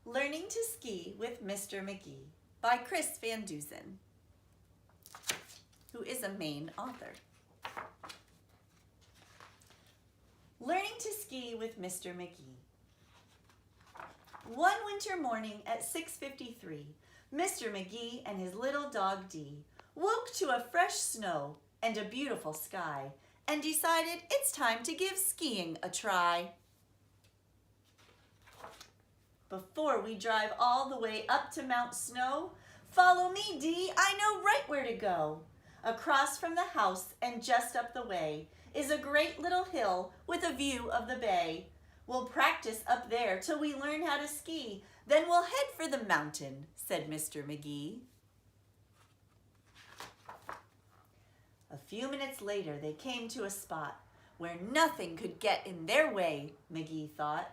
Learning to Ski with Mr. McGee by Chris Van Dusen, who is a Maine author. Learning to Ski with Mr. McGee. One winter morning at 6:53, Mr. McGee and his little dog Dee woke to a fresh snow and a beautiful sky and decided it's time to give skiing a try. Before we drive all the way up to Mount Snow, follow me, Dee, I know right where to go. Across from the house and just up the way is a great little hill with a view of the bay. We'll practice up there till we learn how to ski, then we'll head for the mountain, said Mr. McGee. A few minutes later, they came to a spot where nothing could get in their way, McGee thought.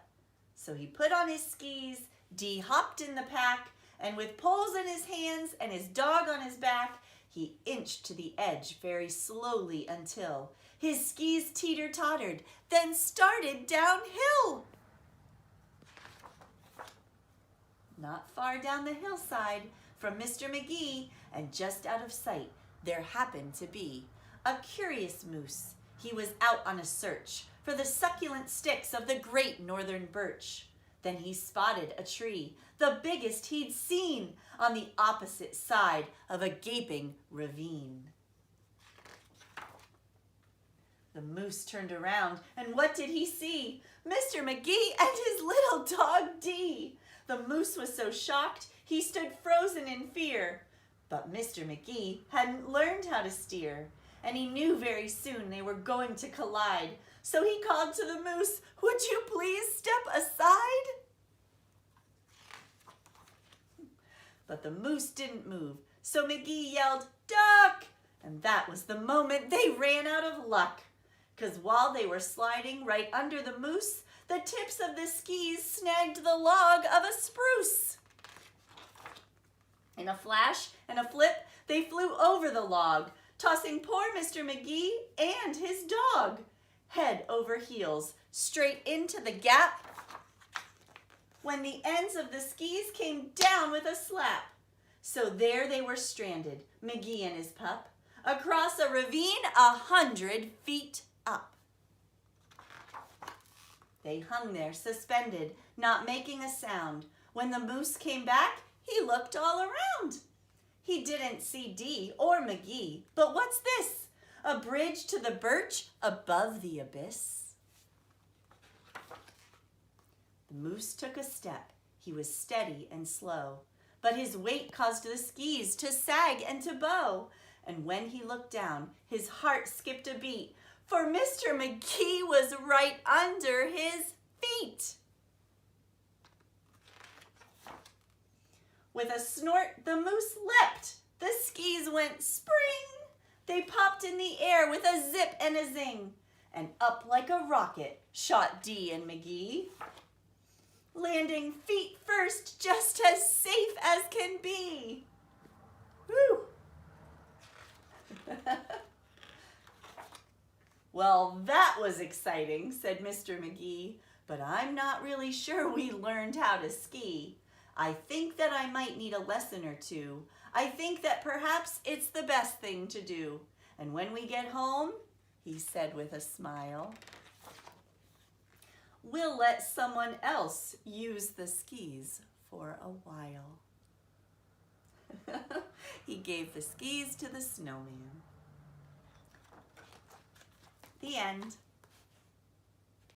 So he put on his skis, Dee hopped in the pack, and with poles in his hands and his dog on his back, he inched to the edge very slowly until his skis teeter-tottered, then started downhill. Not far down the hillside from Mr. McGee and just out of sight, there happened to be a curious moose. He was out on a search for the succulent sticks of the great northern birch. Then he spotted a tree, the biggest he'd seen, on the opposite side of a gaping ravine. The moose turned around, and what did he see? Mr. McGee and his little dog Dee. The moose was so shocked he stood frozen in fear. But Mr. McGee hadn't learned how to steer, and he knew very soon they were going to collide. So he called to the moose, "Would you please step aside?" But the moose didn't move, so McGee yelled, "Duck!" And that was the moment they ran out of luck. 'Cause while they were sliding right under the moose, the tips of the skis snagged the log of a spruce. In a flash and a flip, they flew over the log, tossing poor Mr. McGee and his dog head over heels, straight into the gap when the ends of the skis came down with a slap. So there they were stranded, McGee and his pup, across a ravine 100 feet up. They hung there suspended, not making a sound. When the moose came back, he looked all around. He didn't see Dee or McGee, but what's this? A bridge to the birch above the abyss? The moose took a step. He was steady and slow, but his weight caused the skis to sag and to bow. And when he looked down, his heart skipped a beat, for Mr. McGee was right under his feet. With a snort, the moose leapt. The skis went spring. They popped in the air with a zip and a zing. And up like a rocket shot Dee and McGee, landing feet first, just as safe as can be. Whew. Well, that was exciting, said Mr. McGee, but I'm not really sure we learned how to ski. I think that I might need a lesson or two. I think that perhaps it's the best thing to do. And when we get home, he said with a smile, we'll let someone else use the skis for a while. He gave the skis to the snowman. The end.